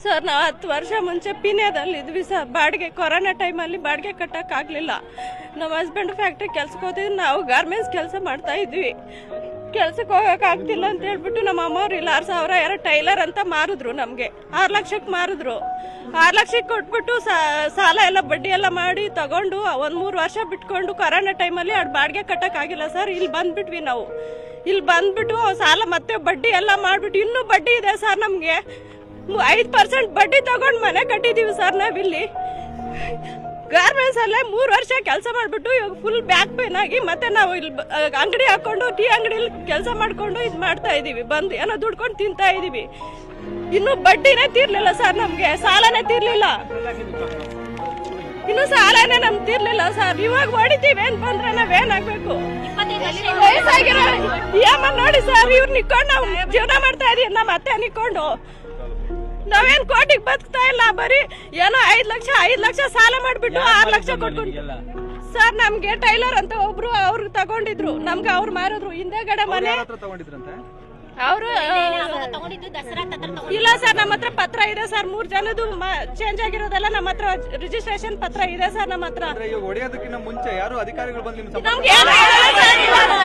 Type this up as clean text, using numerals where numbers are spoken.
Sir ನಾವು 10 ವರ್ಷ ಮುಂಚೆ ಪಿನ್ಯದಲ್ಲಿ ಇದ್ವಿ ಸರ್. ಬಾಡಿಗೆ ಕೊರೋನಾ ಟೈಮಲ್ಲಿ ಬಾಡಿಗೆ ಕಟ್ಟಕ್ಕಾಗಲಿಲ್ಲ. ನಮ್ಮ ಹಸ್ಬೆಂಡ್ ಫ್ಯಾಕ್ಟ್ರಿ ಕೆಲ್ಸಕ್ಕೆ ಹೋಗ್ತಿದ್ವಿ, ನಾವು ಗಾರ್ಮೆಂಟ್ಸ್ ಕೆಲಸ ಮಾಡ್ತಾ ಇದ್ವಿ. ಕೆಲ್ಸಕ್ಕೆ ಹೋಗಕ್ಕಾಗ್ತಿಲ್ಲ ಅಂತ ಹೇಳ್ಬಿಟ್ಟು ನಮ್ಮ ಅಮ್ಮವ್ರು ಇಲ್ಲ 6,000 ಯಾರೋ ಟೈಲರ್ ಅಂತ ಮಾರಿದ್ರು. ನಮಗೆ 6 ಲಕ್ಷಕ್ಕೆ ಮಾರಿದ್ರು. 6 ಲಕ್ಷಕ್ಕೆ ಕೊಟ್ಬಿಟ್ಟು ಸಾಲ ಎಲ್ಲ ಬಡ್ಡಿ ಎಲ್ಲ ಮಾಡಿ ತಗೊಂಡು 1-3 ವರ್ಷ ಬಿಟ್ಕೊಂಡು ಕೊರೋನಾ ಟೈಮಲ್ಲಿ ಬಾಡಿಗೆ ಕಟ್ಟಕ್ಕಾಗಿಲ್ಲ ಸರ್. ಇಲ್ಲಿ ಬಂದ್ಬಿಟ್ವಿ ನಾವು. ಇಲ್ಲಿ ಬಂದ್ಬಿಟ್ಟು ಸಾಲ ಮತ್ತೆ ಬಡ್ಡಿ ಎಲ್ಲ ಮಾಡ್ಬಿಟ್ಟು ಇನ್ನೂ ಬಡ್ಡಿ ಇದೆ ಸರ್. ನಮಗೆ 5% ಬಡ್ಡಿ ತಗೊಂಡು ಮನೆ ಕಟ್ಟಿದೀವಿ ಸರ್. ನಾವಿಲ್ಲಿ ಗಾರ್ಮೆಂಟ್ಸ್ ಅಲ್ಲೇ 3 ವರ್ಷ ಕೆಲಸ ಮಾಡ್ಬಿಟ್ಟು ಇವಾಗ ಫುಲ್ ಬ್ಯಾಕ್ ಪೇನ್ ಆಗಿ ಮತ್ತೆ ನಾವು ಇಲ್ಲಿ ಅಂಗಡಿ ಹಾಕೊಂಡು ಟೀ ಅಂಗಡಿಯಲ್ಲಿ ಕೆಲಸ ಮಾಡ್ಕೊಂಡು ಇದು ಮಾಡ್ತಾ ಇದೀವಿ. ಬಂದು ಏನೋ ದುಡ್ಕೊಂಡು ತಿಂತಾ ಇದೀವಿ. ಇನ್ನು ಬಡ್ಡಿನೇ ತೀರ್ಲಿಲ್ಲ ಸರ್. ನಮ್ಗೆ ಸಾಲನೇ ತೀರ್ಲಿಲ್ಲ. ಇನ್ನು ಸಾಲನೇ ನಮ್ಗೆ ತೀರ್ಲಿಲ್ಲ ಸರ್. ಇವಾಗ ಹೊಡಿತೀವಿ ಏನ್ ಬಂದ್ರೆ ನಾವೇನಾಗ್ಬೇಕು? ವಯಸ್ಸಾಗಿರೋ ನೋಡಿ ಸರ್, ಇವ್ರು ನಿಕ್ಕೊಂಡು ನಾವು ಜೀವನ ಮಾಡ್ತಾ ಇದೀವಿ. ನಮ್ಮ ಅತ್ತೆ ನಿಕ್ಕೊಂಡು ನಾವೇನ್ ಕೋಟಿಗೆ ಬದುಕ್ತಾ ಇಲ್ಲ. ಬರೀ ಏನೋ 5 ಲಕ್ಷ ಸಾಲ ಮಾಡ್ಬಿಟ್ಟು 6 ಲಕ್ಷ ಕೊಟ್ಕೊಂಡು ಸರ್. ನಮ್ಗೆ ಟೈಲರ್ ಅಂತ ಒಬ್ರು ಅವ್ರು ತಗೊಂಡಿದ್ರು. ನಮ್ಗೆ ಅವ್ರು ಮಾರಿದ್ರು. ಹಿಂದೆಗಡೆ ಮನೆ ಅವರು ಇಲ್ಲ ಸರ್. ನಮ್ಮ ಹತ್ರ ಪತ್ರ ಇದೆ ಸರ್. 3 ಜನದ್ದು ಚೇಂಜ್ ಆಗಿರೋದೆಲ್ಲ ನಮ್ಮ ಹತ್ರ ರಿಜಿಸ್ಟ್ರೇಷನ್ ಪತ್ರ ಇದೆ ಸರ್. ನಮ್ಮ ಹತ್ರ ಹೊಡೆಯೋದಕ್ಕಿಂತ ಮುಂಚೆ ಯಾರು ಅಧಿಕಾರಿಗಳು ಬಂದು ನಮ್ಗೆ